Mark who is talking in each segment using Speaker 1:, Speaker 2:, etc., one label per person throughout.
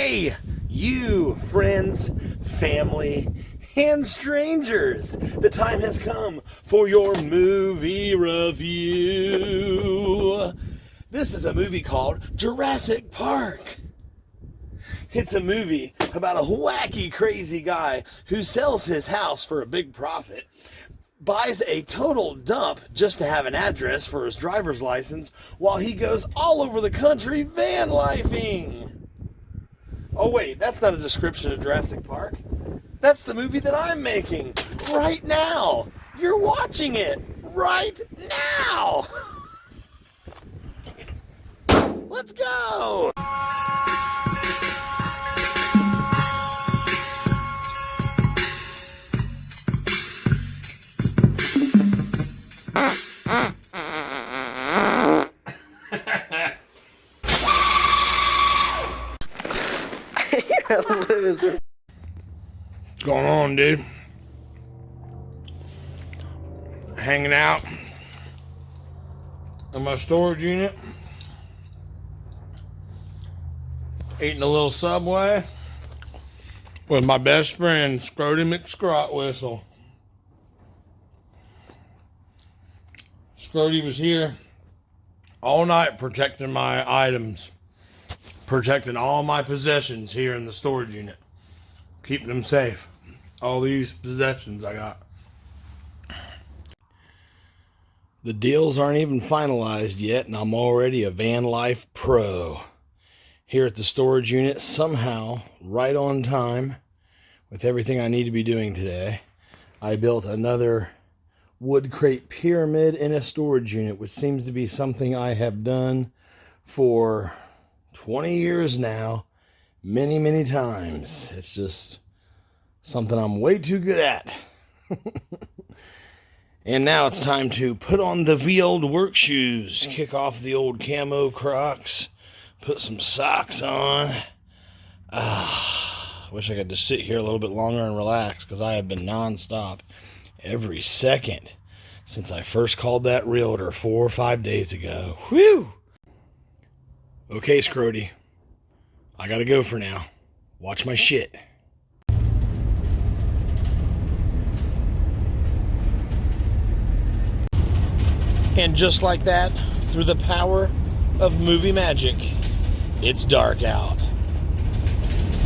Speaker 1: Hey, you friends, family, and strangers. The time has come for your movie review. This is a movie called Jurassic Park. It's a movie about a wacky, crazy guy who sells his house for a big profit, buys a total dump just to have an address for his driver's license while he goes all over the country van lifing. Oh wait, that's not a description of Jurassic Park. That's the movie that I'm making right now. You're watching it right now. Let's go.
Speaker 2: You're a loser.
Speaker 1: What's going on, dude? Hanging out in my storage unit, eating a little Subway with my best friend, Scrody McScrotwhistle. Scrody was here all night protecting my items, protecting all my possessions here in the storage unit, keeping them safe. All these possessions I got. The deals aren't even finalized yet, and I'm already a van life pro. Here at the storage unit, somehow, right on time, with everything I need to be doing today, I built another wood crate pyramid in a storage unit, which seems to be something I have done for 20 years now, many, many times. It's just something I'm way too good at. And now it's time to put on the V-old work shoes, kick off the old camo Crocs, put some socks on. I wish I could just sit here a little bit longer and relax, because I have been nonstop every second since I first called that realtor 4 or 5 days ago. Whew! Okay, Scrody, I gotta go for now. Watch my shit. And just like that, through the power of movie magic, it's dark out.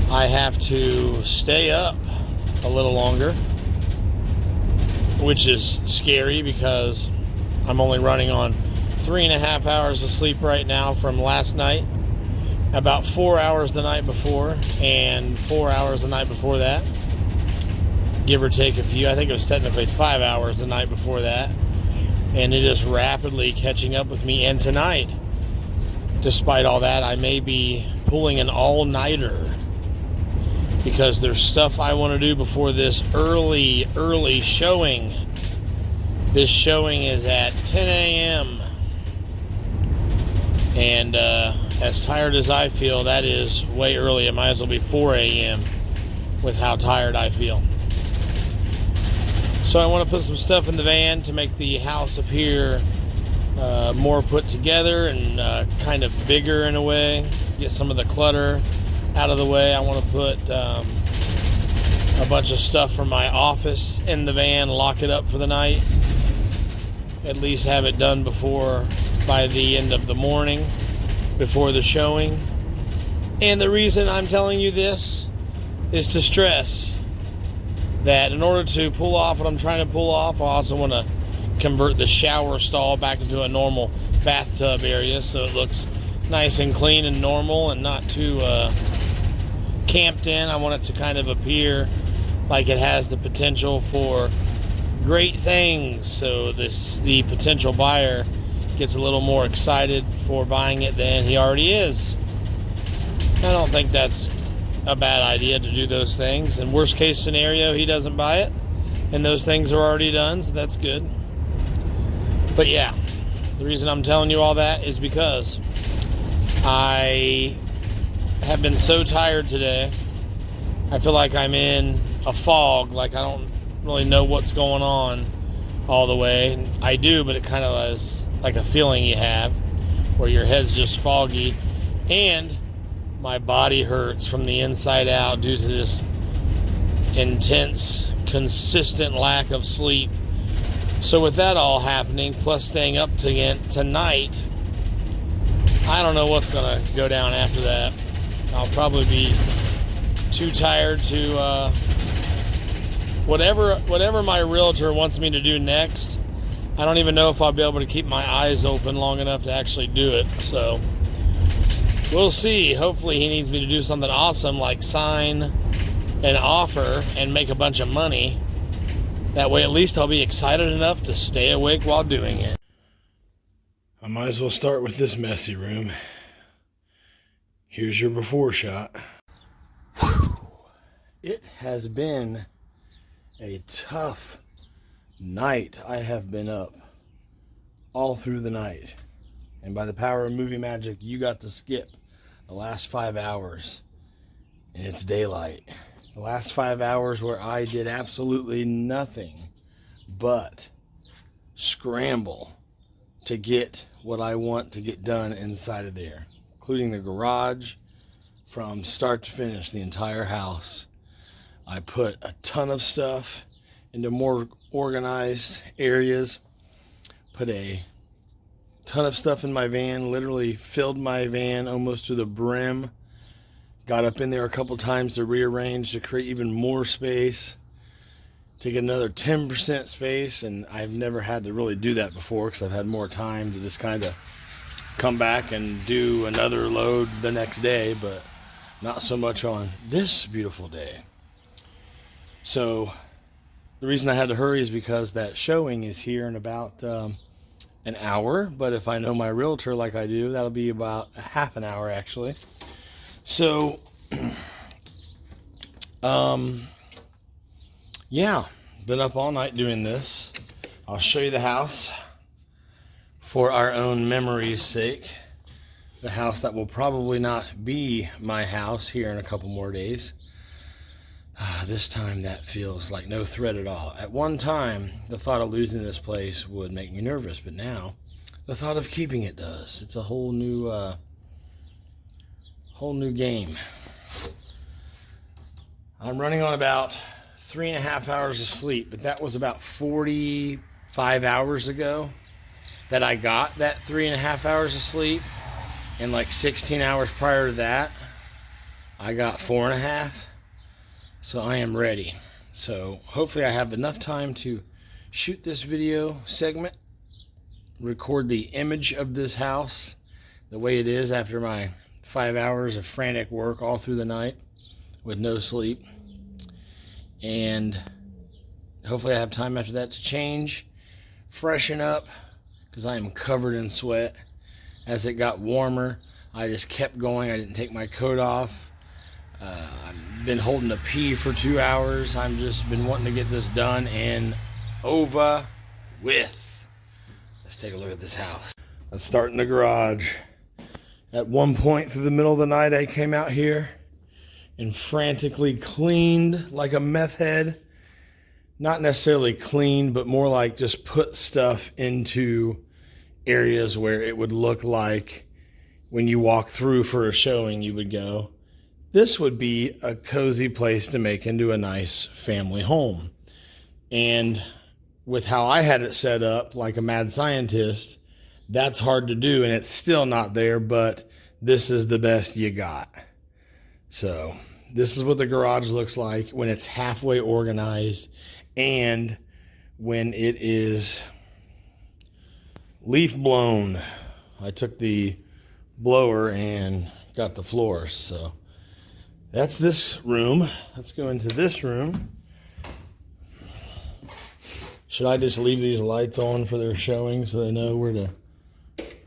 Speaker 1: I have to stay up a little longer, which is scary because I'm only running on 3.5 hours of sleep right now from last night, about 4 hours the night before, and 4 hours the night before that, give or take a few. I think it was technically 5 hours the night before that, and it is rapidly catching up with me. And tonight, despite all that, I may be pulling an all-nighter because there's stuff I want to do before this early showing. This showing is at 10 a.m. And as tired as I feel, that is way early. It might as well be 4 a.m. with how tired I feel. So I want to put some stuff in the van to make the house appear more put together and kind of bigger in a way. Get some of the clutter out of the way. I want to put a bunch of stuff from my office in the van, lock it up for the night. At least have it done by the end of the morning, before the showing. And the reason I'm telling you this is to stress that in order to pull off what I'm trying to pull off, I also want to convert the shower stall back into a normal bathtub area so it looks nice and clean and normal and not too camped in. I want it to kind of appear like it has the potential for great things, so the potential buyer gets a little more excited for buying it than he already is. I don't think that's a bad idea to do those things. In worst case scenario, he doesn't buy it and those things are already done, so that's good. But yeah, the reason I'm telling you all that is because I have been so tired today. I feel like I'm in a fog, like I don't really know what's going on all the way. I do, but it kind of is like a feeling you have where your head's just foggy. And my body hurts from the inside out due to this intense, consistent lack of sleep. So with that all happening, plus staying up tonight, I don't know what's going to go down after that. I'll probably be too tired to whatever my realtor wants me to do next. I don't even know if I'll be able to keep my eyes open long enough to actually do it. So we'll see. Hopefully he needs me to do something awesome like sign an offer and make a bunch of money. That way at least I'll be excited enough to stay awake while doing it. I might as well start with this messy room. Here's your before shot. Whew. It has been a tough night. I have been up all through the night. And by the power of movie magic, you got to skip the last 5 hours. And it's daylight. The last 5 hours where I did absolutely nothing but scramble to get what I want to get done inside of there, including the garage from start to finish, the entire house. I put a ton of stuff into more organized areas, put a ton of stuff in my van, literally filled my van almost to the brim, got up in there a couple times to rearrange to create even more space, to get another 10% space, and I've never had to really do that before because I've had more time to just kind of come back and do another load the next day, but not so much on this beautiful day. So the reason I had to hurry is because that showing is here in about an hour, but if I know my realtor like I do, that'll be about a half an hour actually. So yeah, been up all night doing this. I'll show you the house for our own memory's sake. The house that will probably not be my house here in a couple more days. This time that feels like no threat at all. At one time, the thought of losing this place would make me nervous, but now the thought of keeping it does. It's a whole new game. I'm running on about 3.5 hours of sleep, but that was about 45 hours ago that I got that 3.5 hours of sleep, and like 16 hours prior to that I got 4.5. So I am ready. So hopefully I have enough time to shoot this video segment, record the image of this house the way it is after my 5 hours of frantic work all through the night with no sleep, and hopefully I have time after that to change, freshen up, because I am covered in sweat. As it got warmer, I just kept going. I didn't take my coat off. I've been holding a pee for 2 hours. I've just been wanting to get this done and over with. Let's take a look at this house. Let's start in the garage. At one point through the middle of the night, I came out here and frantically cleaned like a meth head. Not necessarily cleaned, but more like just put stuff into areas where it would look like when you walk through for a showing, you would go, this would be a cozy place to make into a nice family home. And with how I had it set up, like a mad scientist, that's hard to do, and it's still not there, but this is the best you got. So this is what the garage looks like when it's halfway organized and when it is leaf blown. I took the blower and got the floors. So that's this room. Let's go into this room. Should I just leave these lights on for their showing so they know where to?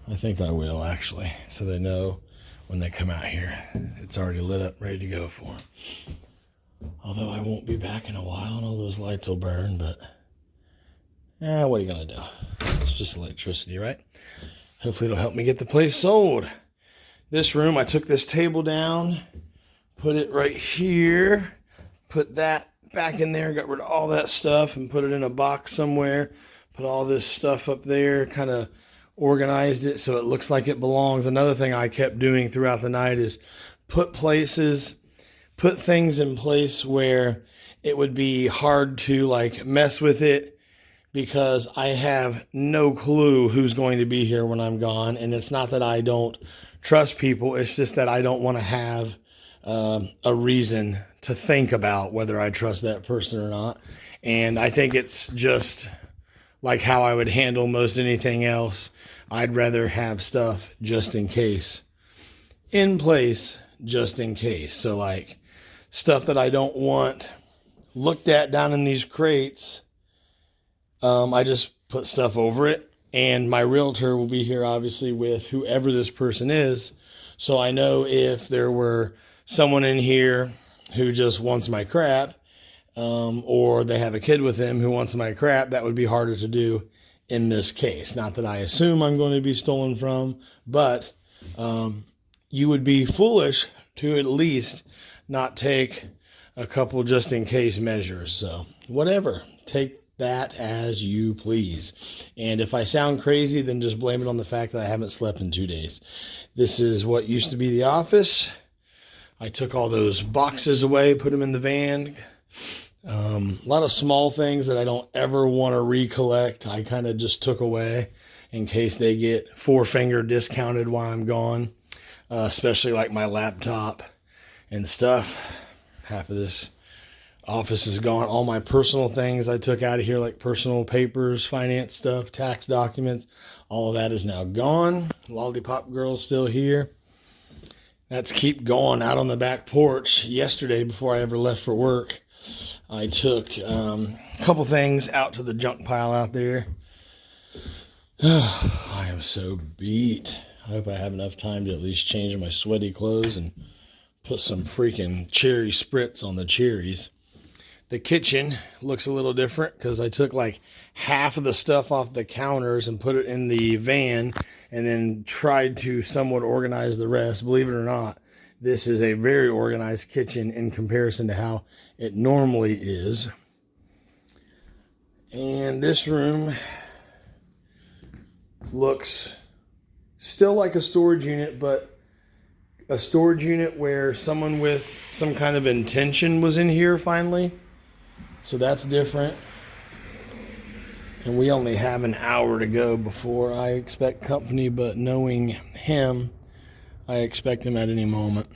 Speaker 1: I think I will, actually, so they know when they come out here. It's already lit up, ready to go for them. Although I won't be back in a while and all those lights will burn, but what are you going to do? It's just electricity, right? Hopefully it'll help me get the place sold. This room, I took this table down, put it right here, put that back in there, got rid of all that stuff and put it in a box somewhere, put all this stuff up there, kind of organized it so it looks like it belongs. Another thing I kept doing throughout the night is put things in place where it would be hard to like mess with it, because I have no clue who's going to be here when I'm gone. And it's not that I don't trust people, it's just that I don't want to have a reason to think about whether I trust that person or not. And I think it's just like how I would handle most anything else. I'd rather have stuff just in case in place, just in case. So like stuff that I don't want looked at down in these crates, I just put stuff over it. And my realtor will be here obviously with whoever this person is. So I know if there were someone in here who just wants my crap, or they have a kid with them who wants my crap, that would be harder to do in this case. Not that I assume I'm going to be stolen from, but you would be foolish to at least not take a couple just in case measures. So whatever, take that as you please. And if I sound crazy, then just blame it on the fact that I haven't slept in 2 days. This is what used to be the office. I took all those boxes away, put them in the van. A lot of small things that I don't ever want to recollect, I kind of just took away in case they get 4-finger discounted while I'm gone. Especially like my laptop and stuff. Half of this office is gone. All my personal things I took out of here, like personal papers, finance stuff, tax documents, all of that is now gone. Lollipop Girl's still here. Let's keep going. Out on the back porch yesterday, before I ever left for work, I took a couple things out to the junk pile out there. I am so beat. I hope I have enough time to at least change my sweaty clothes and put some freaking cherry spritz on the cherries. The kitchen looks a little different because I took like half of the stuff off the counters and put it in the van and then tried to somewhat organize the rest. Believe it or not, this is a very organized kitchen in comparison to how it normally is. And this room looks still like a storage unit, but a storage unit where someone with some kind of intention was in here finally. So that's different. And we only have an hour to go before I expect company, but knowing him, I expect him at any moment.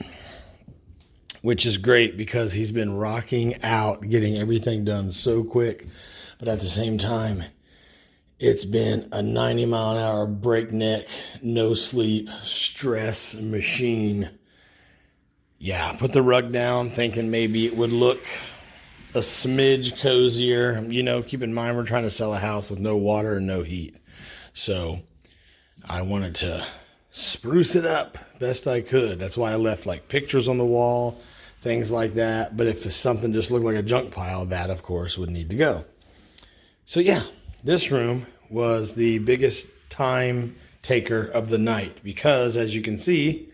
Speaker 1: Which is great because he's been rocking out, getting everything done so quick. But at the same time, it's been a 90-mile-an-hour breakneck, no sleep, stress machine. Yeah, put the rug down thinking maybe it would look a smidge cozier. You know, keep in mind we're trying to sell a house with no water and no heat. So I wanted to spruce it up best I could. That's why I left like pictures on the wall, things like that. But if something just looked like a junk pile, that of course would need to go. So yeah, this room was the biggest time taker of the night because, as you can see,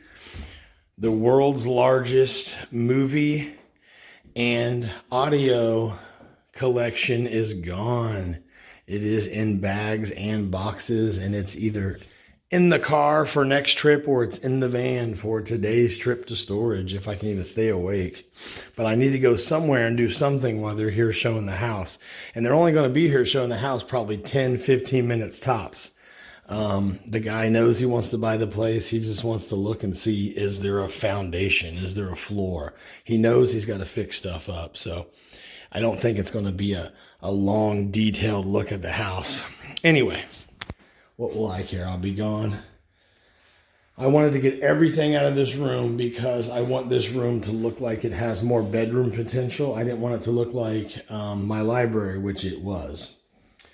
Speaker 1: the world's largest movie and audio collection is gone. It is in bags and boxes, and it's either in the car for next trip or it's in the van for today's trip to storage, if I can even stay awake. But I need to go somewhere and do something while they're here showing the house. And they're only going to be here showing the house probably 10, 15 minutes tops. The guy knows he wants to buy the place. He just wants to look and see, is there a foundation? Is there a floor? He knows he's got to fix stuff up. So I don't think it's going to be a long, detailed look at the house. Anyway, what will I care? I'll be gone. I wanted to get everything out of this room because I want this room to look like it has more bedroom potential. I didn't want it to look like my library, which it was.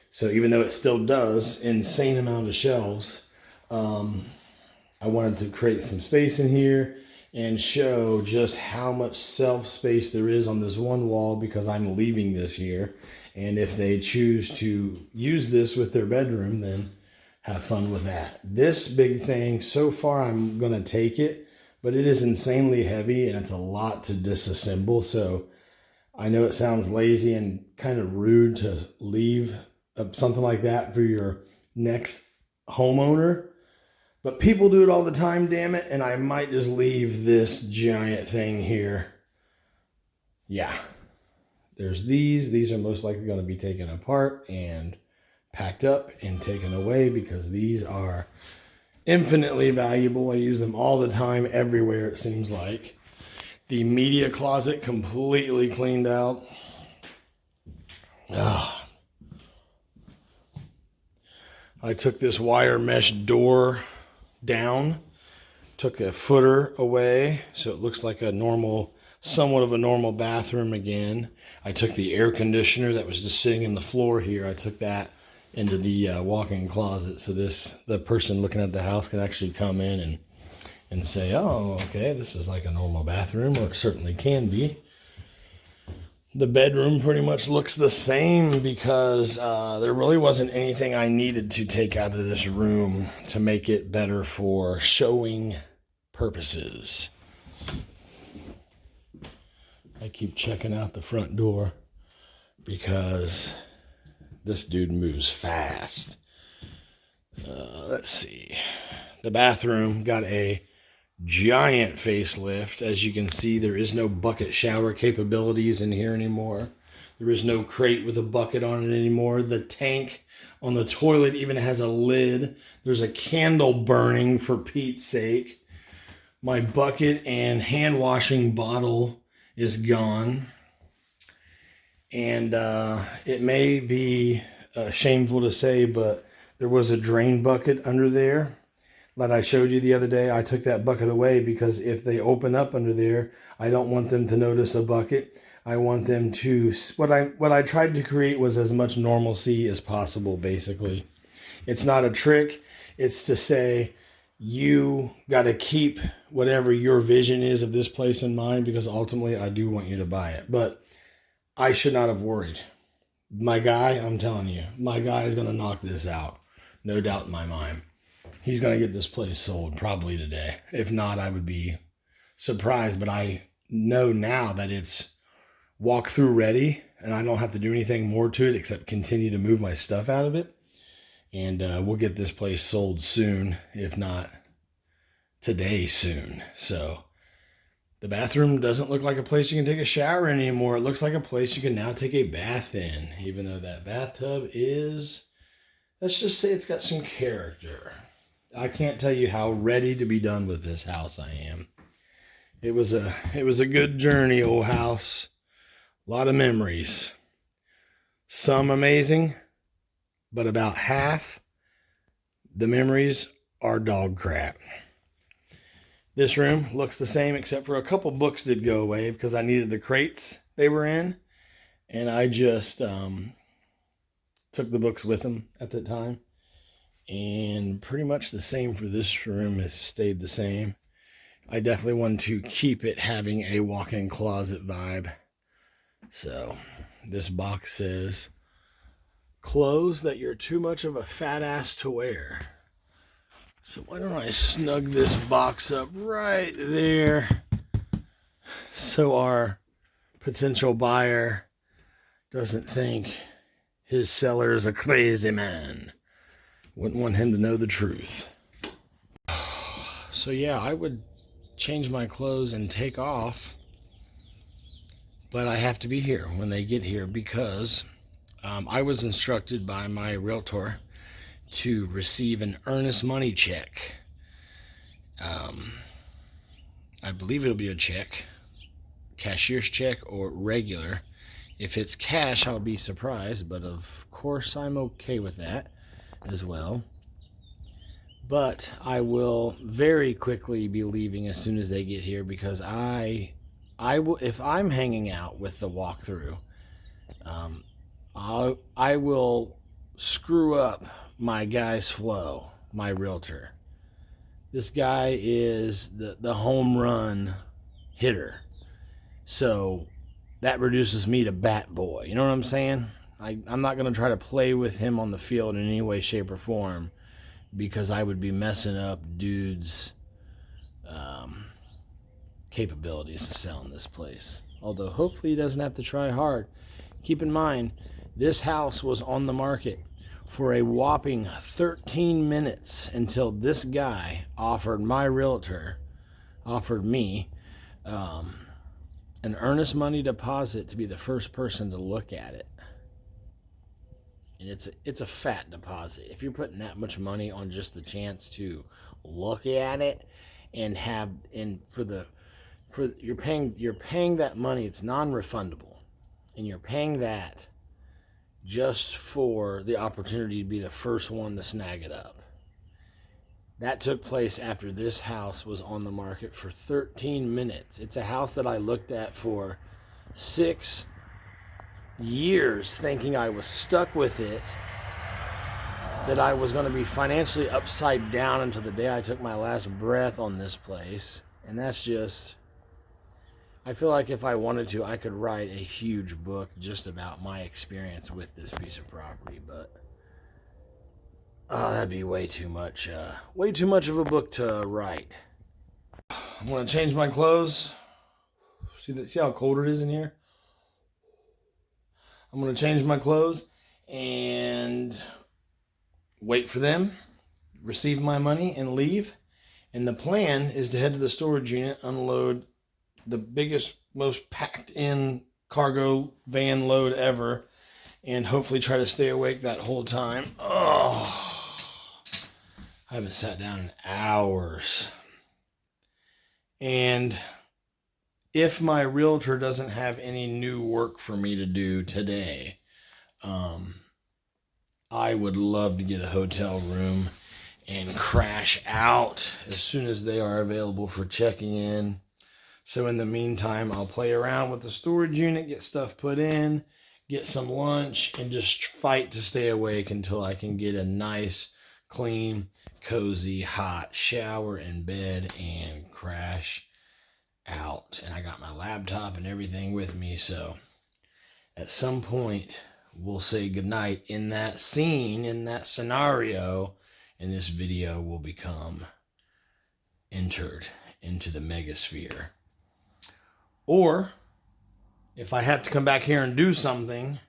Speaker 1: So even though it still does, insane amount of shelves, I wanted to create some space in here and show just how much shelf space there is on this one wall because I'm leaving this here. And if they choose to use this with their bedroom, then have fun with that. This big thing, so far I'm going to take it, but it is insanely heavy and it's a lot to disassemble. So I know it sounds lazy and kind of rude to leave something like that for your next homeowner. But people do it all the time, damn it, and I might just leave this giant thing here. Yeah. There's these. These are most likely going to be taken apart and packed up and taken away because these are infinitely valuable. I use them all the time, everywhere, it seems like. The media closet completely cleaned out. I took this wire mesh door down, took a footer away so it looks like a normal, somewhat of a normal bathroom again. I took the air conditioner that was just sitting in the floor here. I took that into the walk-in closet so the person looking at the house can actually come in and say, oh, okay, this is like a normal bathroom, or it certainly can be. The bedroom pretty much looks the same because there really wasn't anything I needed to take out of this room to make it better for showing purposes. I keep checking out the front door because this dude moves fast. Let's see. The bathroom got a giant facelift. As you can see, there is no bucket shower capabilities in here anymore. There is no crate with a bucket on it anymore. The tank on the toilet even has a lid. There's a candle burning, for Pete's sake. My bucket and hand washing bottle is gone. And it may be shameful to say, but there was a drain bucket under there that I showed you the other day. I took that bucket away because if they open up under there, I don't want them to notice a bucket. I want them to, what I tried to create was as much normalcy as possible, basically. It's not a trick. It's to say, you got to keep whatever your vision is of this place in mind, because ultimately I do want you to buy it. But I should not have worried. My guy, I'm telling you, my guy is going to knock this out. No doubt in my mind. He's going to get this place sold probably today. If not, I would be surprised. But I know now that it's walkthrough ready and I don't have to do anything more to it except continue to move my stuff out of it. And we'll get this place sold soon, if not today soon. So the bathroom doesn't look like a place you can take a shower in anymore. It looks like a place you can now take a bath in, even though that bathtub is, let's just say it's got some character. I can't tell you how ready to be done with this house I am. It was a good journey, old house. A lot of memories. Some amazing, but about half the memories are dog crap. This room looks the same, except for a couple books did go away because I needed the crates they were in. And I just took the books with them at the time. And pretty much the same for this room has stayed the same. I definitely want to keep it having a walk-in closet vibe. So this box says, clothes that you're too much of a fat ass to wear. So why don't I snug this box up right there so our potential buyer doesn't think his seller is a crazy man. Wouldn't want him to know the truth. So yeah, I would change my clothes and take off, but I have to be here when they get here because I was instructed by my realtor to receive an earnest money check. I believe it'll be a check, cashier's check or regular. If it's cash, I'll be surprised, but of course I'm okay with that as well. But I will very quickly be leaving as soon as they get here because I will, if I'm hanging out with the walkthrough, I will screw up my guy's flow, my realtor. This guy is the home run hitter. So that reduces me to bat boy. You know what I'm saying? I'm not going to try to play with him on the field in any way, shape, or form because I would be messing up dude's capabilities of selling this place. Although hopefully he doesn't have to try hard. Keep in mind, this house was on the market for a whopping 13 minutes until this guy offered me an earnest money deposit to be the first person to look at it. And it's a fat deposit. If you're putting that much money on just the chance to look at it and you're paying that money, it's non-refundable, and you're paying that just for the opportunity to be the first one to snag it up. That took place after this house was on the market for 13 minutes. It's a house that I looked at for 6 years thinking I was stuck with it, that I was going to be financially upside down until the day I took my last breath on this place. And that's just, I feel like if I wanted to, I could write a huge book just about my experience with this piece of property, but that'd be way too much of a book to write. I'm going to change my clothes. See how cold it is in here? I'm going to change my clothes and wait for them, receive my money, and leave. And the plan is to head to the storage unit, unload the biggest, most packed in cargo van load ever, and hopefully try to stay awake that whole time. Oh, I haven't sat down in hours. And if my realtor doesn't have any new work for me to do today, I would love to get a hotel room and crash out as soon as they are available for checking in. So in the meantime, I'll play around with the storage unit, get stuff put in, get some lunch, and just fight to stay awake until I can get a nice, clean, cozy, hot shower and bed and crash out. And I got my laptop and everything with me, so at some point we'll say goodnight in that scene, in that scenario, and this video will become entered into the megasphere. Or if I have to come back here and do something,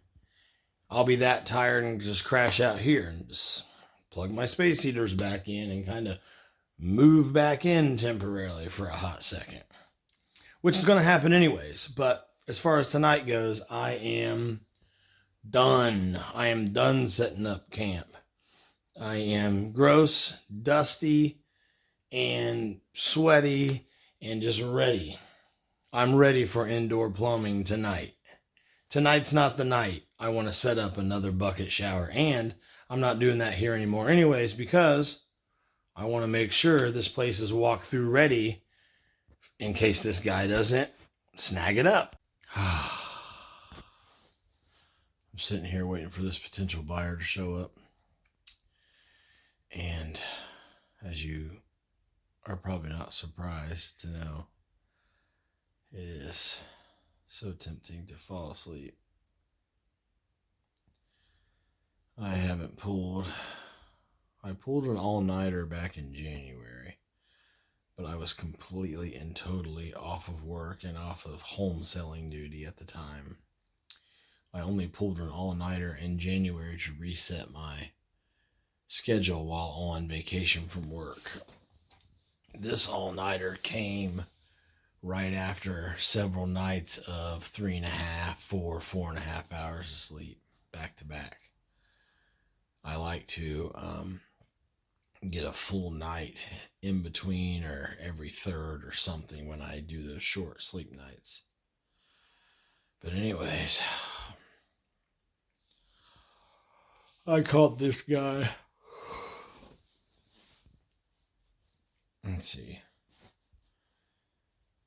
Speaker 1: I'll be that tired and just crash out here and just plug my space heaters back in and kind of move back in temporarily for a hot second, which is going to happen anyways. But as far as tonight goes, I am done. I am done setting up camp. I am gross, dusty, and sweaty, and just ready. I'm ready for indoor plumbing tonight. Tonight's not the night I want to set up another bucket shower, and I'm not doing that here anymore anyways, because I want to make sure this place is walk-through ready in case this guy doesn't snag it up. I'm sitting here waiting for this potential buyer to show up. And as you are probably not surprised to know, it is so tempting to fall asleep. I pulled an all-nighter back in January, but I was completely and totally off of work and off of home selling duty at the time. I only pulled an all-nighter in January to reset my schedule while on vacation from work. This all-nighter came right after several nights of 3.5, 4.5 hours of sleep back to back. I like to get a full night in between or every third or something when I do those short sleep nights. But anyways, I caught this guy. Let's see.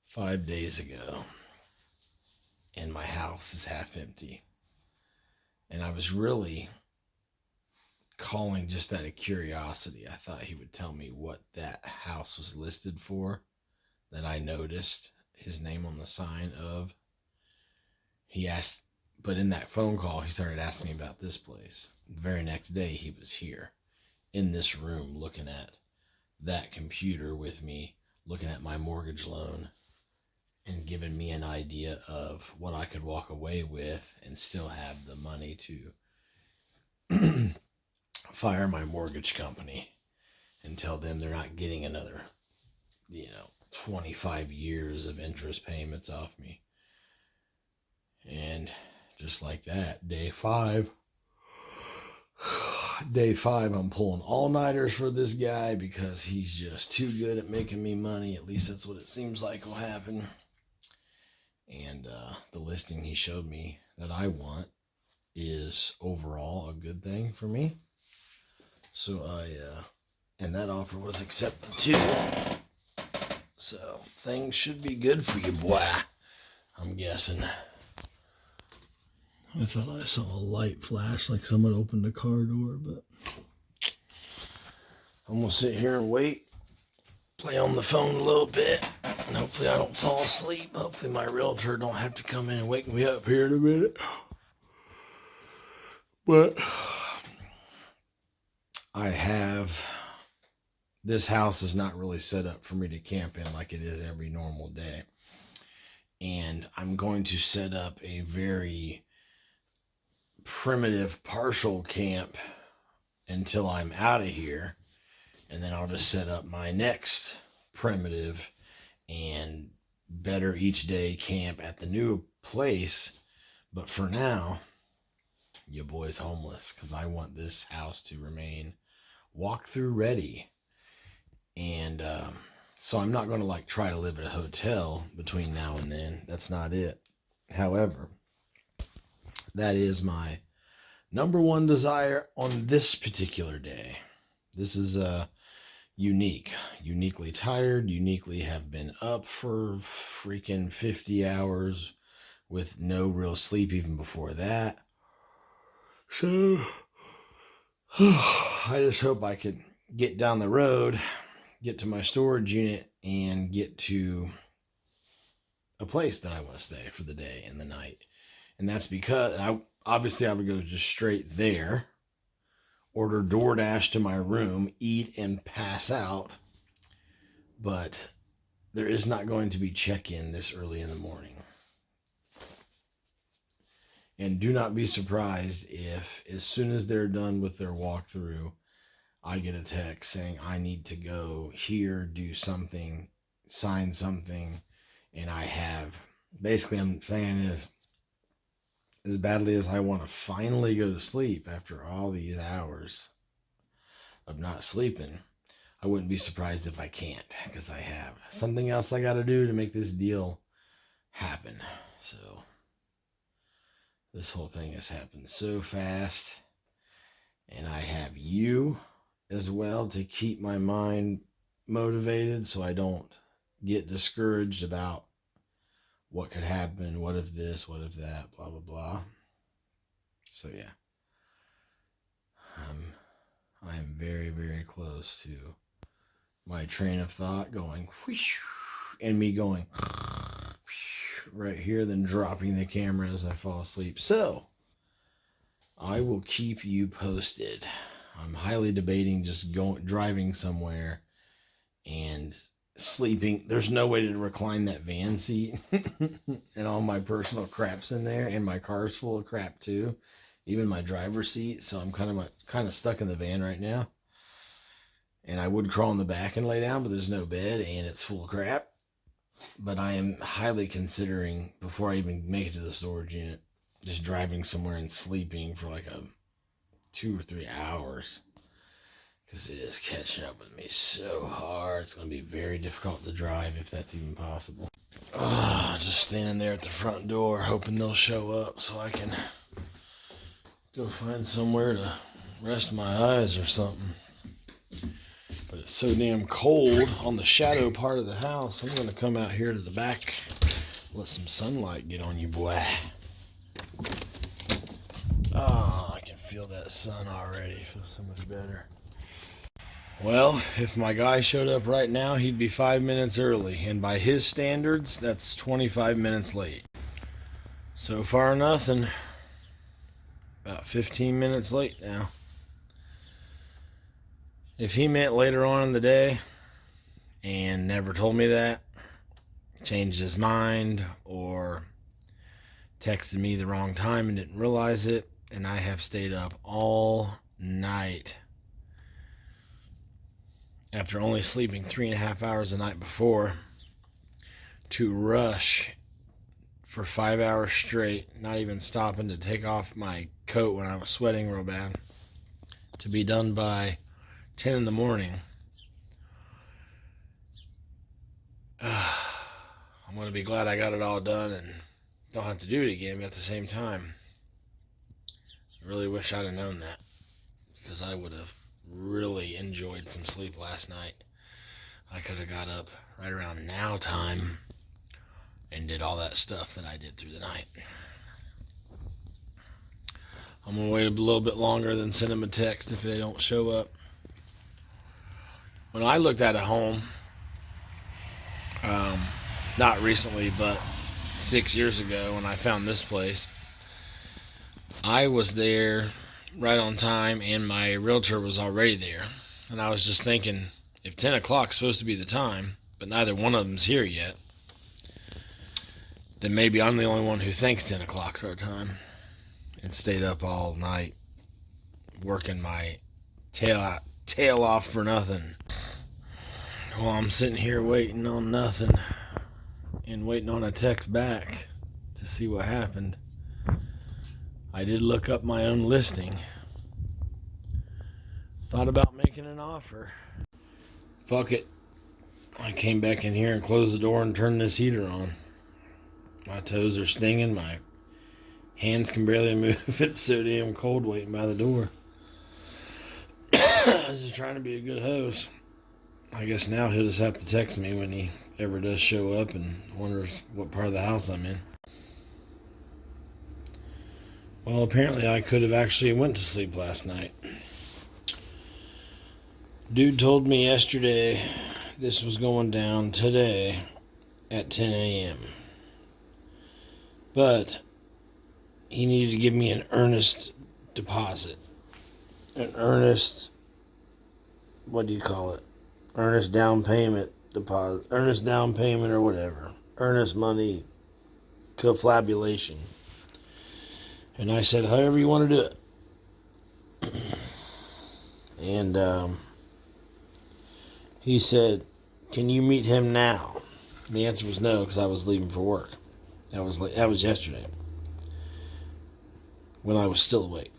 Speaker 1: 5 days ago, and my house is half empty. And I was really calling just out of curiosity. I thought he would tell me what that house was listed for, that I noticed his name on the sign of. He asked, but in that phone call, he started asking me about this place. The very next day, he was here in this room looking at that computer with me, looking at my mortgage loan, and giving me an idea of what I could walk away with and still have the money to fire my mortgage company and tell them they're not getting another, 25 years of interest payments off me. And just like that, day five, I'm pulling all-nighters for this guy because he's just too good at making me money. At least that's what it seems like will happen. And the listing he showed me that I want is overall a good thing for me. So and that offer was accepted too. So things should be good for you, boy, I'm guessing. I thought I saw a light flash like someone opened a car door, but I'm going to sit here and wait, play on the phone a little bit, and hopefully I don't fall asleep. Hopefully my realtor don't have to come in and wake me up here in a minute. But this house is not really set up for me to camp in like it is every normal day. And I'm going to set up a very primitive partial camp until I'm out of here, and then I'll just set up my next primitive and better each day camp at the new place. But for now, your boy's homeless because I want this house to remain walkthrough ready. And so I'm not going to try to live at a hotel between now and then. That's not it. However, that is my number one desire on this particular day. This is uniquely tired, uniquely have been up for freaking 50 hours with no real sleep even before that. So I just hope I could get down the road, get to my storage unit, and get to a place that I want to stay for the day and the night. And that's because I would go just straight there, order DoorDash to my room, eat and pass out. But there is not going to be check-in this early in the morning. And do not be surprised if, as soon as they're done with their walkthrough, I get a text saying I need to go here, do something, sign something, and I have. Basically, I'm saying is, as badly as I want to finally go to sleep after all these hours of not sleeping, I wouldn't be surprised if I can't, because I have something else I got to do to make this deal happen. So this whole thing has happened so fast, and I have you as well to keep my mind motivated so I don't get discouraged about what could happen, what if this, what if that, blah, blah, blah. So yeah, I am very, very close to my train of thought going whoosh, and me going right here, then dropping the camera as I fall asleep. So I will keep you posted. I'm highly debating just driving somewhere and sleeping. There's no way to recline that van seat and all my personal crap's in there, and my car's full of crap too, even my driver's seat. So I'm kind of stuck in the van right now, and I would crawl in the back and lay down, but there's no bed and it's full of crap. But I am highly considering, before I even make it to the storage unit, just driving somewhere and sleeping for like 2 or 3 hours, because it is catching up with me so hard. It's going to be very difficult to drive, if that's even possible. Just standing there at the front door hoping they'll show up so I can go find somewhere to rest my eyes or something. But it's so damn cold on the shadow part of the house. I'm going to come out here to the back, let some sunlight get on you, boy. Oh, I can feel that sun already. It feels so much better. Well, if my guy showed up right now, he'd be 5 minutes early. And by his standards, that's 25 minutes late. So far, nothing. About 15 minutes late now. If he meant later on in the day and never told me that, changed his mind, or texted me the wrong time and didn't realize it, and I have stayed up all night after only sleeping 3.5 hours the night before, to rush for 5 hours straight, not even stopping to take off my coat when I was sweating real bad, to be done by 10 in the morning. I'm going to be glad I got it all done and don't have to do it again, but at the same time, I really wish I'd have known that, because I would have really enjoyed some sleep last night. I could have got up right around now time and did all that stuff that I did through the night. I'm going to wait a little bit longer than send them a text if they don't show up. When I looked at a home, not recently, but 6 years ago when I found this place, I was there right on time and my realtor was already there. And I was just thinking, if 10 o'clock is supposed to be the time, but neither one of them's here yet, then maybe I'm the only one who thinks 10 o'clock's our time, and stayed up all night working my tail off for nothing. Well, I'm sitting here waiting on nothing and waiting on a text back to see what happened. I did look up my own listing. Thought about making an offer. Fuck it. I came back in here and closed the door and turned this heater on. My toes are stinging. My hands can barely move. It's so damn cold waiting by the door. I was just trying to be a good host. I guess now he'll just have to text me when he ever does show up and wonders what part of the house I'm in. Well, apparently I could have actually went to sleep last night. Dude told me yesterday this was going down today at 10 a.m. But he needed to give me an earnest deposit. An earnest, what do you call it? Earnest down payment deposit. Earnest down payment or whatever. Earnest money confabulation. And I said, however you want to do it. And he said, can you meet him now? And the answer was no, because I was leaving for work. That was yesterday, when I was still awake,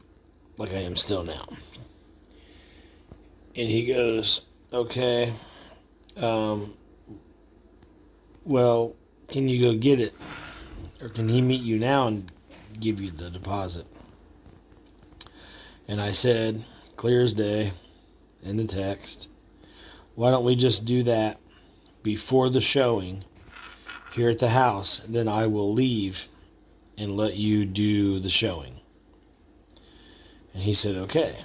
Speaker 1: like I am still now. And he goes, okay, well, can you go get it? Or can he meet you now and give you the deposit? And I said, clear as day, in the text, why don't we just do that before the showing here at the house, then I will leave and let you do the showing. And he said, okay.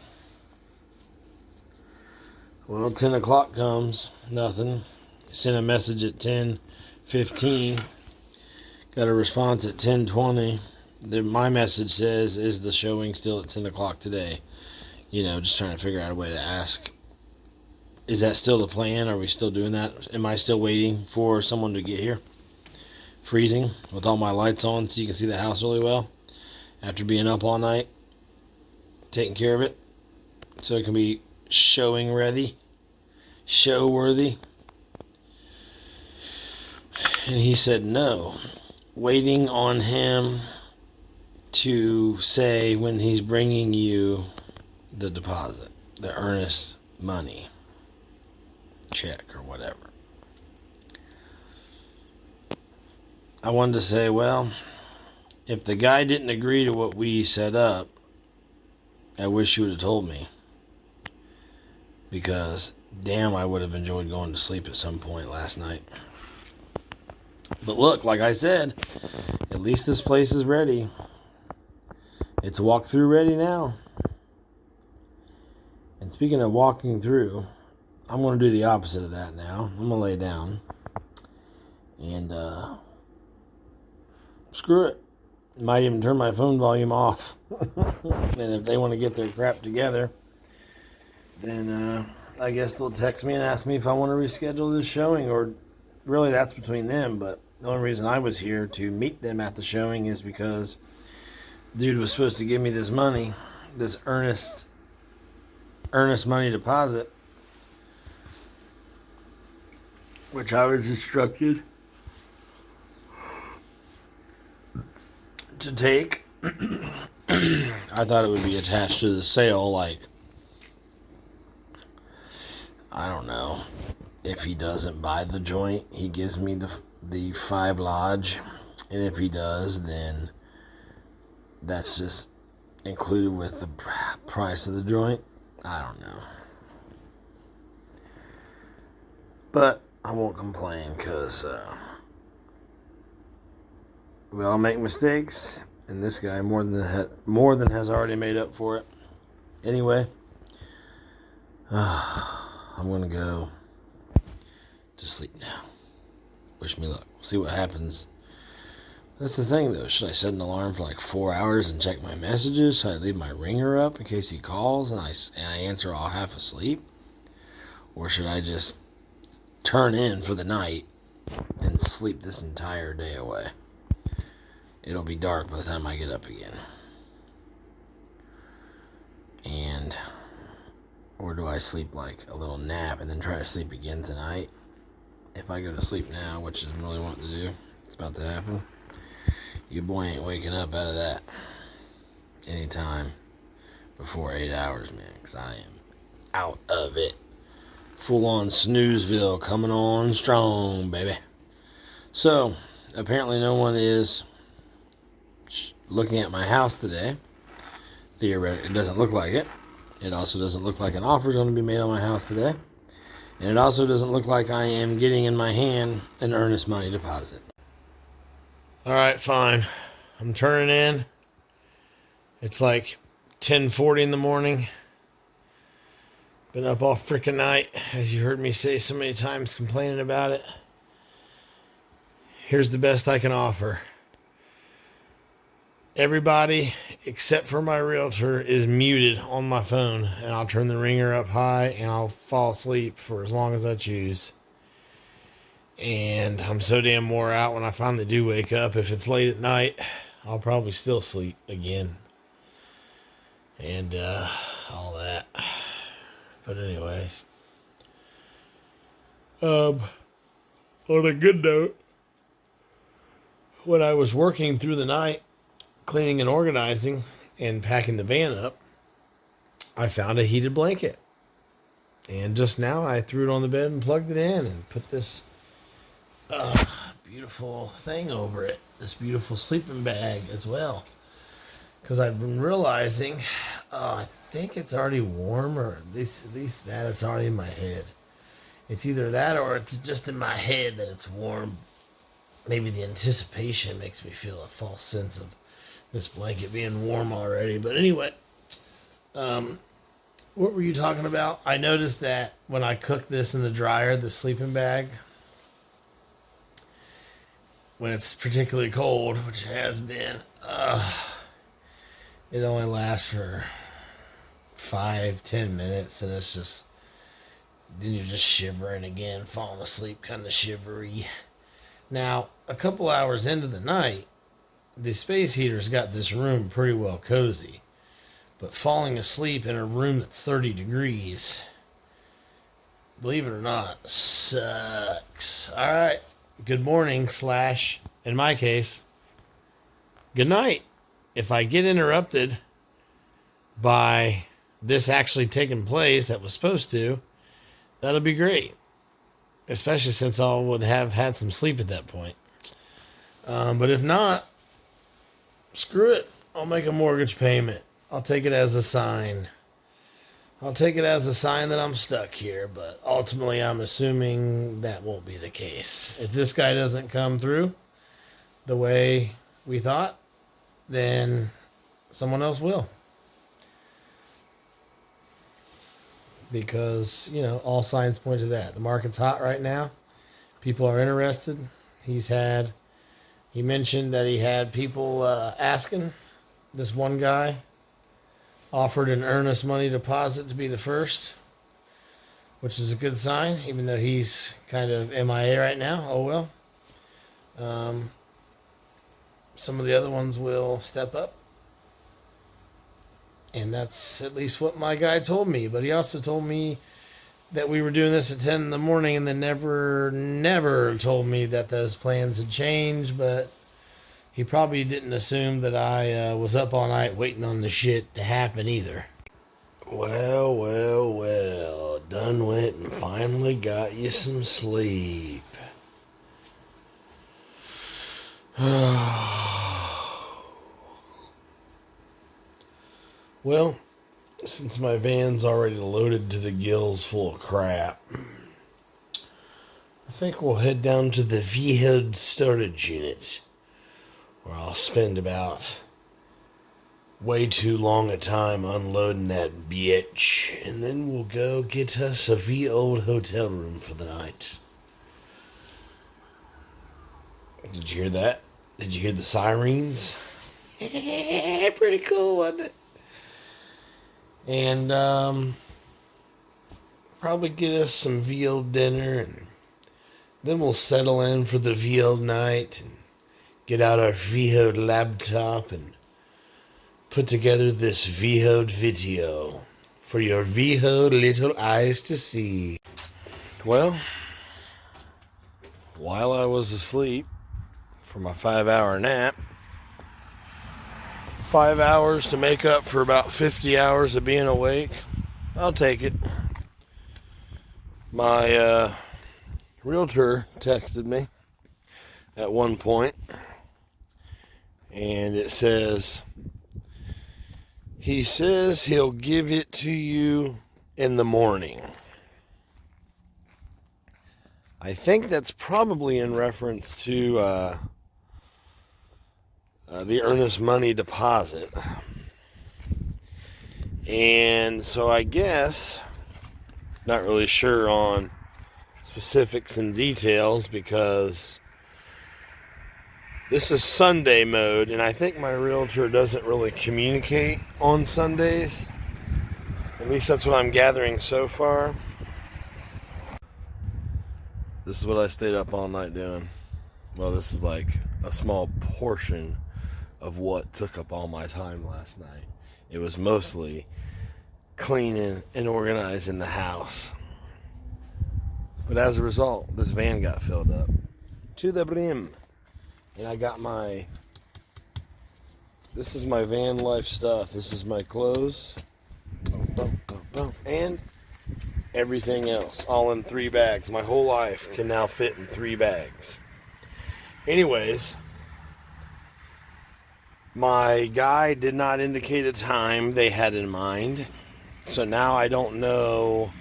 Speaker 1: Well, 10 o'clock comes, nothing. Sent a message at 10:15. Got a response at 10:20. My message says, is the showing still at 10 o'clock today? Just trying to figure out a way to ask. Is that still the plan? Are we still doing that? Am I still waiting for someone to get here? Freezing with all my lights on so you can see the house really well after being up all night taking care of it so it can be showing ready, show worthy. And he said no, waiting on him to say when he's bringing you the deposit, the earnest money check or whatever. I wanted to say, well, if the guy didn't agree to what we set up, I wish you would have told me. Because, damn, I would have enjoyed going to sleep at some point last night. But look, like I said, at least this place is ready. It's walkthrough ready now. And speaking of walking through, I'm going to do the opposite of that now. I'm going to lay down. And, screw it. Might even turn my phone volume off. And if they want to get their crap together, then I guess they'll text me and ask me if I want to reschedule this showing. Or really, that's between them. But the only reason I was here to meet them at the showing is because dude was supposed to give me this money, this earnest money deposit. which I was instructed to take. I thought it would be attached to the sale, like, I don't know. If he doesn't buy the joint, he gives me the 5 lodge, and if he does, then that's just included with the price of the joint. I don't know. But I won't complain because we all make mistakes, and this guy more than has already made up for it. Anyway, I'm going to go to sleep now. Wish me luck. We'll see what happens. That's the thing, though. Should I set an alarm for like 4 hours and check my messages? Should I leave my ringer up in case he calls and I answer all half asleep? Or should I just turn in for the night and sleep this entire day away? It'll be dark by the time I get up again. Or do I sleep like a little nap and then try to sleep again tonight? If I go to sleep now, which I'm really wanting to do, it's about to happen. Your boy ain't waking up out of that anytime before 8 hours, man, because I am out of it. Full on Snoozeville coming on strong, baby. So, apparently no one is looking at my house today. Theoretically, it doesn't look like it. It also doesn't look like an offer is going to be made on my house today. And it also doesn't look like I am getting in my hand an earnest money deposit. All right, fine. I'm turning in. It's like 10:40 in the morning. Been up all freaking night, as you heard me say so many times, complaining about it. Here's the best I can offer. Everybody, except for my realtor, is muted on my phone, and I'll turn the ringer up high, and I'll fall asleep for as long as I choose. And I'm so damn wore out when I finally do wake up. If it's late at night, I'll probably still sleep again. And all that. But anyways. On a good note, when I was working through the night, cleaning and organizing and packing the van up, I found a heated blanket. And just now I threw it on the bed and plugged it in and put this beautiful thing over it. This beautiful sleeping bag as well. Because I've been realizing, I think it's already warm, or at least that it's already in my head. It's either that or it's just in my head that it's warm. Maybe the anticipation makes me feel a false sense of this blanket being warm already. But anyway, what were you talking about? I noticed that when I cooked this in the dryer, the sleeping bag, when it's particularly cold, which it has been, it only lasts for 5-10 minutes, and it's just, then you're just shivering again, falling asleep, kind of shivery. Now, a couple hours into the night, the space heater's got this room pretty well cozy. But falling asleep in a room that's 30 degrees, believe it or not, sucks. All right. Good morning / in my case, good night. If I get interrupted by this actually taking place that was supposed to, that'll be great. Especially since I would have had some sleep at that point. But if not, screw it. I'll make a mortgage payment. I'll take it as a sign. I'll take it as a sign that I'm stuck here. But ultimately, I'm assuming that won't be the case. If this guy doesn't come through the way we thought, then someone else will. Because, all signs point to that. The market's hot right now. People are interested. He mentioned that he had people asking. This one guy offered an earnest money deposit to be the first, which is a good sign, even though he's kind of MIA right now. Oh, well. Some of the other ones will step up. And that's at least what my guy told me. But he also told me that we were doing this at 10 in the morning and then never told me that those plans had changed, but he probably didn't assume that I was up all night waiting on the shit to happen either. Well, done went and finally got you some sleep. Well, since my van's already loaded to the gills full of crap, I think we'll head down to the V-Hood storage unit, where I'll spend about way too long a time unloading that bitch, and then we'll go get us a V-Old hotel room for the night. Did you hear that? Did you hear the sirens? Pretty cool, wasn't it? And probably get us some veal dinner, and then we'll settle in for the veal night and get out our VHOD laptop and put together this VHOD video for your VHOD little eyes to see. Well, while I was asleep for my 5-hour nap, 5 hours to make up for about 50 hours of being awake, I'll take it. My realtor texted me at one point, and it says, he says he'll give it to you in the morning. I think that's probably in reference to the earnest money deposit. And so I guess, not really sure on specifics and details, because this is Sunday mode, and I think my realtor doesn't really communicate on Sundays. At least that's what I'm gathering so far. This is what I stayed up all night doing. Well, this is like a small portion of what took up all my time last night. It was mostly cleaning and organizing the house. But as a result, this van got filled up to the brim. And I got this is my van life stuff. This is my clothes. And everything else, all in 3 bags. My whole life can now fit in 3 bags. Anyways, my guy did not indicate a time they had in mind. So now I don't know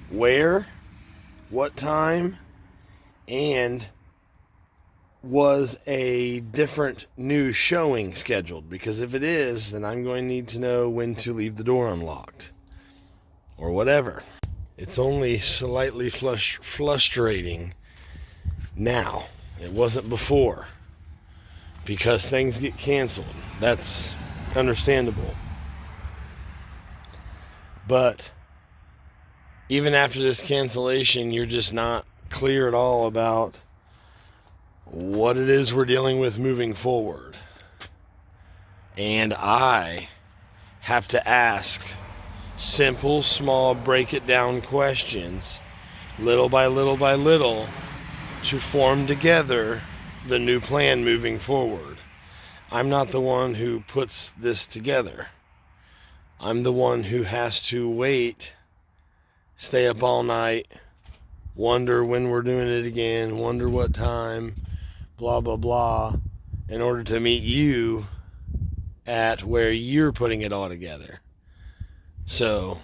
Speaker 1: where, what time, and was a different new showing scheduled. Because if it is, then I'm going to need to know when to leave the door unlocked. Or whatever. It's only slightly frustrating now. It wasn't before. Because things get canceled. That's understandable. But even after this cancellation, you're just not clear at all about what it is we're dealing with moving forward. And I have to ask simple, small, break it down questions, little by little by little, to form together the new plan moving forward. I'm not the one who puts this together. I'm the one who has to wait, stay up all night, wonder when we're doing it again, wonder what time, blah, blah, blah, in order to meet you at where you're putting it all together. So,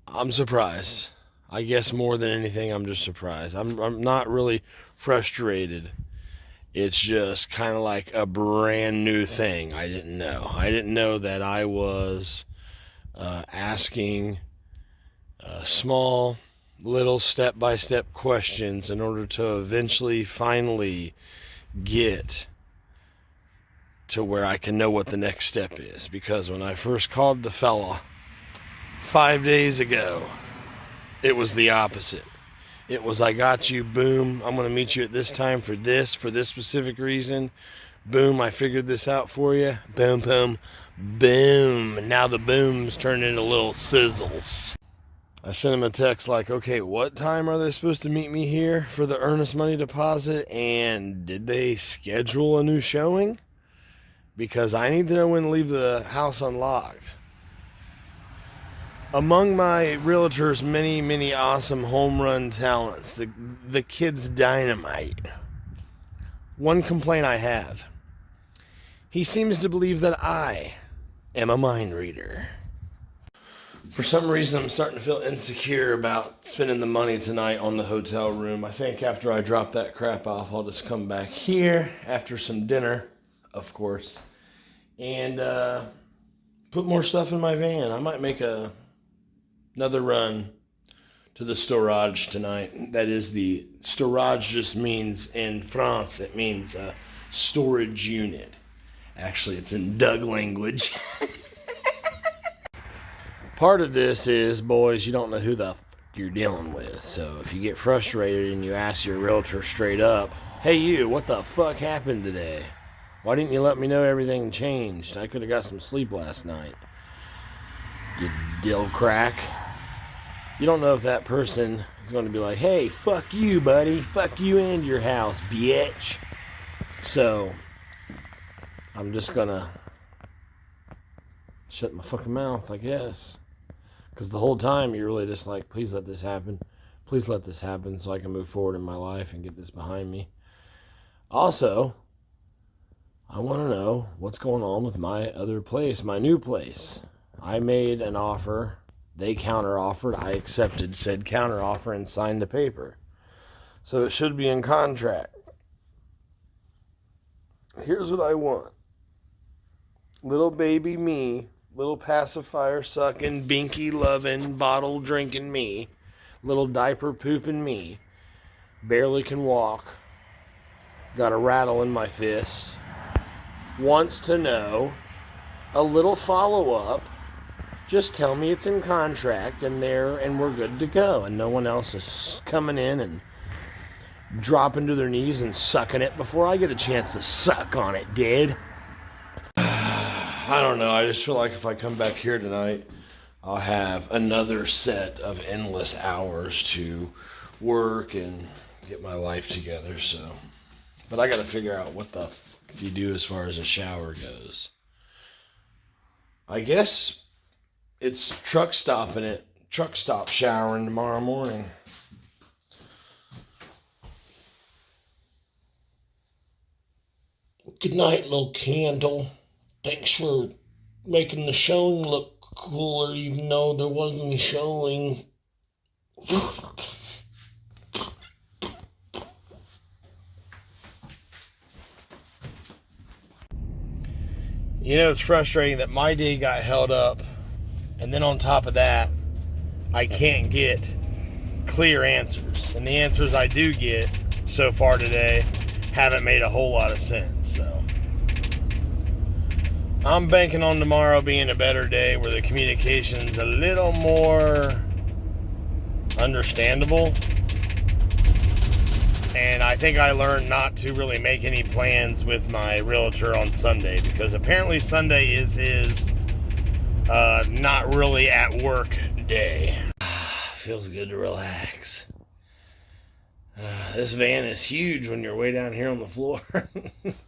Speaker 1: I'm surprised. I guess more than anything, I'm just surprised. I'm not really frustrated. It's just kind of like a brand new thing. I didn't know. I didn't know that I was asking small, little step-by-step questions in order to eventually, finally get to where I can know what the next step is. Because when I first called the fella 5 days ago, it was the opposite. It was, I got you, boom, I'm going to meet you at this time for this specific reason. Boom, I figured this out for you. Boom, boom, boom. And now the booms turn into little sizzles. I sent him a text like, okay, what time are they supposed to meet me here for the earnest money deposit? And did they schedule a new showing? Because I need to know when to leave the house unlocked. Among my realtor's many, many awesome home run talents, the kid's dynamite. One complaint I have. He seems to believe that I am a mind reader. For some reason, I'm starting to feel insecure about spending the money tonight on the hotel room. I think after I drop that crap off, I'll just come back here after some dinner, of course, and put more stuff in my van. I might make another run to the storage tonight. That is, the storage just means, in France, it means a storage unit. Actually, it's in Doug language. Part of this is, boys, you don't know who the f*** you're dealing with. So if you get frustrated and you ask your realtor straight up, hey you, what the fuck happened today? Why didn't you let me know everything changed? I could have got some sleep last night. You dill crack. You don't know if that person is going to be like, hey, fuck you, buddy. Fuck you and your house, bitch. So I'm just going to shut my fucking mouth, I guess. Because the whole time you're really just like, please let this happen. Please let this happen so I can move forward in my life and get this behind me. Also, I want to know what's going on with my other place, my new place. I made an offer. They counter-offered. I accepted said counter-offer and signed the paper. So it should be in contract. Here's what I want. Little baby me, little pacifier sucking, binky loving, bottle drinking me, little diaper pooping me, barely can walk, got a rattle in my fist, wants to know a little follow-up. Just tell me it's in contract and we're good to go, and no one else is coming in and dropping to their knees and sucking it before I get a chance to suck on it, dude. I don't know. I just feel like if I come back here tonight, I'll have another set of endless hours to work and get my life together. So, but I got to figure out what the fuck you do as far as a shower goes. I guess it's truck stop showering tomorrow morning. Good night, little candle. Thanks for making the showing look cooler, even though there wasn't a showing. You know, it's frustrating that my day got held up, and then on top of that, I can't get clear answers. And the answers I do get so far today haven't made a whole lot of sense, so I'm banking on tomorrow being a better day where the communication's a little more understandable. And I think I learned not to really make any plans with my realtor on Sunday, because apparently Sunday is his not really at work day. Feels good to relax. This van is huge when you're way down here on the floor.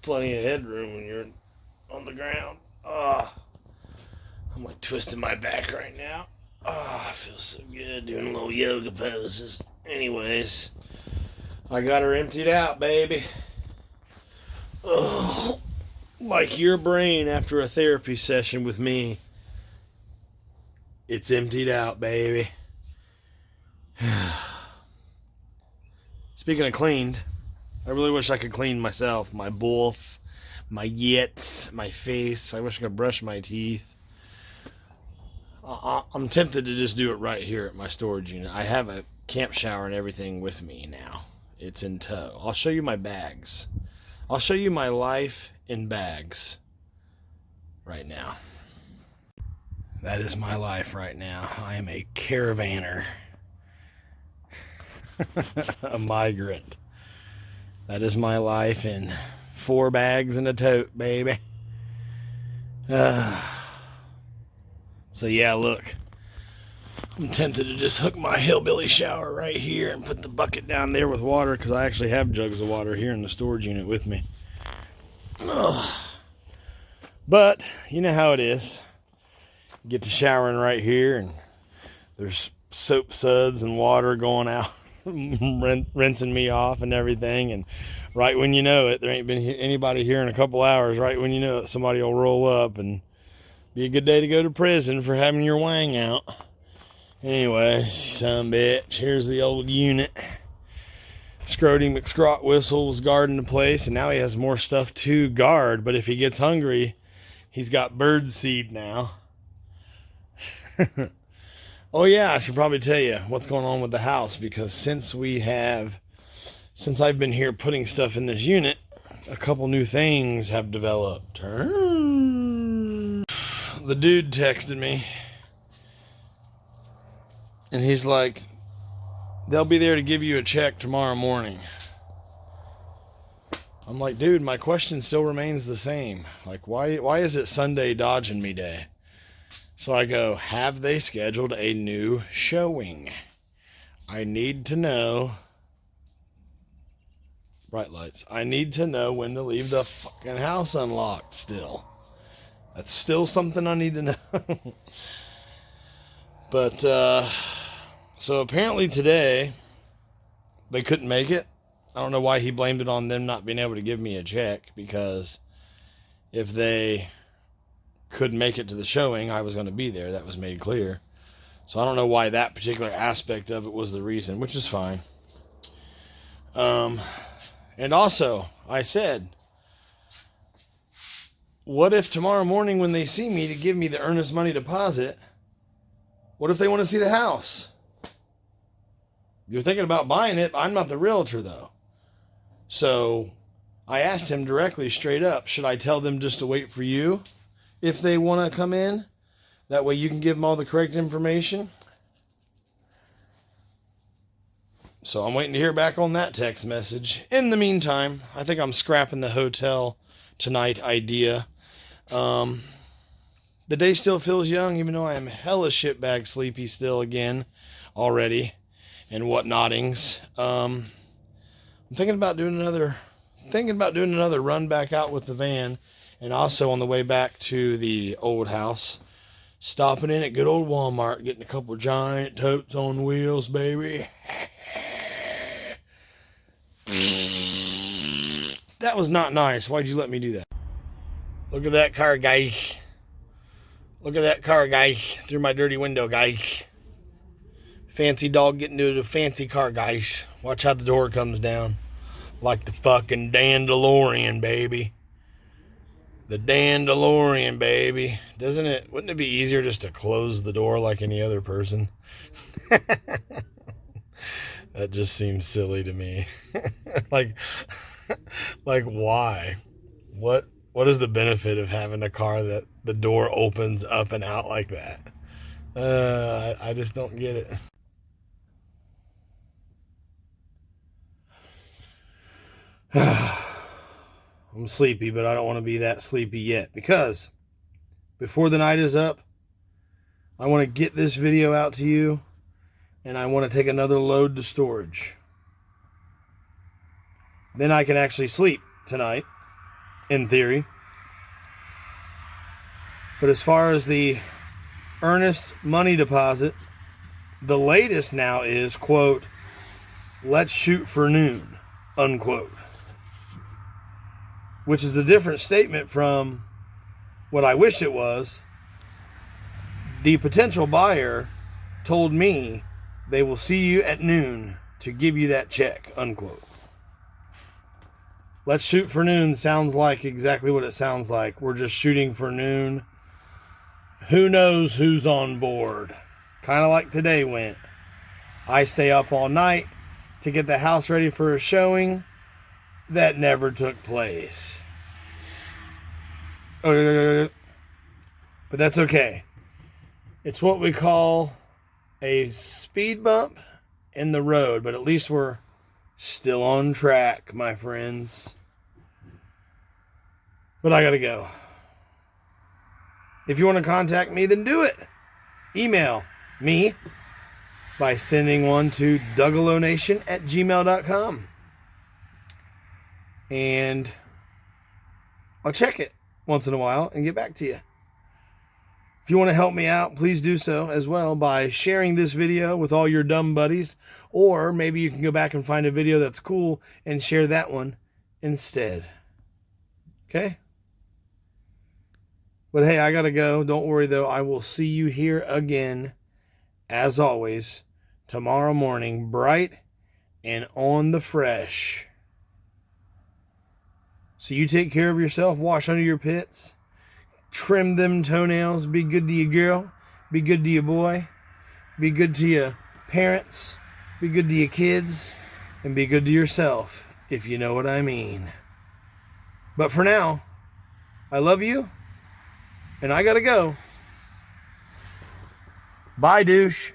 Speaker 1: Plenty of headroom when you're on the ground. I'm like twisting my back right now. I feel so good doing little yoga poses. Anyways, I got her emptied out, baby. Like your brain after a therapy session with me. It's emptied out, baby. Speaking of cleaned, I really wish I could clean myself. My balls, my yits, my face. I wish I could brush my teeth. I'm tempted to just do it right here at my storage unit. I have a camp shower and everything with me now. It's in tow. I'll show you my bags. I'll show you my life in bags right now. That is my life right now. I am a caravanner. A migrant. That is my life in 4 bags in a tote, baby. So yeah, look. I'm tempted to just hook my hillbilly shower right here and put the bucket down there with water, because I actually have jugs of water here in the storage unit with me. Ugh. But you know how it is. Get to showering right here and there's soap suds and water going out, rinsing me off and everything. And right when you know it, there ain't been anybody here in a couple hours. Right when you know it, somebody will roll up, and be a good day to go to prison for having your wang out. Anyway, son bitch, here's the old unit. Scrody McScrot Whistle was guarding the place, and now he has more stuff to guard. But if he gets hungry, he's got bird seed now. Oh yeah, I should probably tell you what's going on with the house, because since I've been here putting stuff in this unit, a couple new things have developed. The dude texted me, and he's like, they'll be there to give you a check tomorrow morning. I'm like, dude, my question still remains the same. Like, why is it Sunday dodging me day? So I go, have they scheduled a new showing? I need to know. Bright lights. I need to know when to leave the fucking house unlocked still. That's still something I need to know. But, so apparently today, they couldn't make it. I don't know why he blamed it on them not being able to give me a check, because if they couldn't make it to the showing, I was going to be there. That was made clear. So I don't know why that particular aspect of it was the reason, which is fine. And also, I said, what if tomorrow morning when they see me to give me the earnest money deposit, what if they want to see the house? You're thinking about buying it. I'm not the realtor, though. So I asked him directly, straight up, should I tell them just to wait for you if they want to come in? That way you can give them all the correct information. So I'm waiting to hear back on that text message. In the meantime, I think I'm scrapping the hotel tonight idea. The day still feels young, even though I am hella shitbag sleepy still again already, and whatnottings. I'm thinking about doing another run back out with the van, and also on the way back to the old house, stopping in at good old Walmart, getting a couple giant totes on wheels, baby. That was not nice. Why'd you let me do that? Look at that car, guys. Look at that car, guys. Through my dirty window, guys. Fancy dog getting into the fancy car, guys. Watch how the door comes down. Like the fucking Dandalorian, baby. The Dandalorian, baby. Wouldn't it be easier just to close the door like any other person? That just seems silly to me. like why? What is the benefit of having a car that the door opens up and out like that? I just don't get it. I'm sleepy, but I don't want to be that sleepy yet, because before the night is up, I want to get this video out to you, and I want to take another load to storage. Then I can actually sleep tonight, in theory. But as far as the earnest money deposit, the latest now is, quote, let's shoot for noon, unquote. Which is a different statement from what I wish it was. The potential buyer told me they will see you at noon to give you that check, unquote. Let's shoot for noon sounds like exactly what it sounds like. We're just shooting for noon. Who knows who's on board? Kind of like today went. I stay up all night to get the house ready for a showing that never took place. But that's okay. It's what we call a speed bump in the road, but at least we're still on track, my friends. But I gotta go. If you want to contact me, then do it. Email me by sending one to dougalonation@gmail.com. And I'll check it once in a while and get back to you. If you want to help me out, please do so as well by sharing this video with all your dumb buddies. Or maybe you can go back and find a video that's cool and share that one instead. Okay? But hey, I gotta go. Don't worry though. I will see you here again, as always, tomorrow morning, bright and on the fresh. So you take care of yourself. Wash under your pits. Trim them toenails. Be good to your girl. Be good to your boy. Be good to your parents. Be good to your kids. And be good to yourself, if you know what I mean. But for now, I love you. And I gotta go. Bye, douche.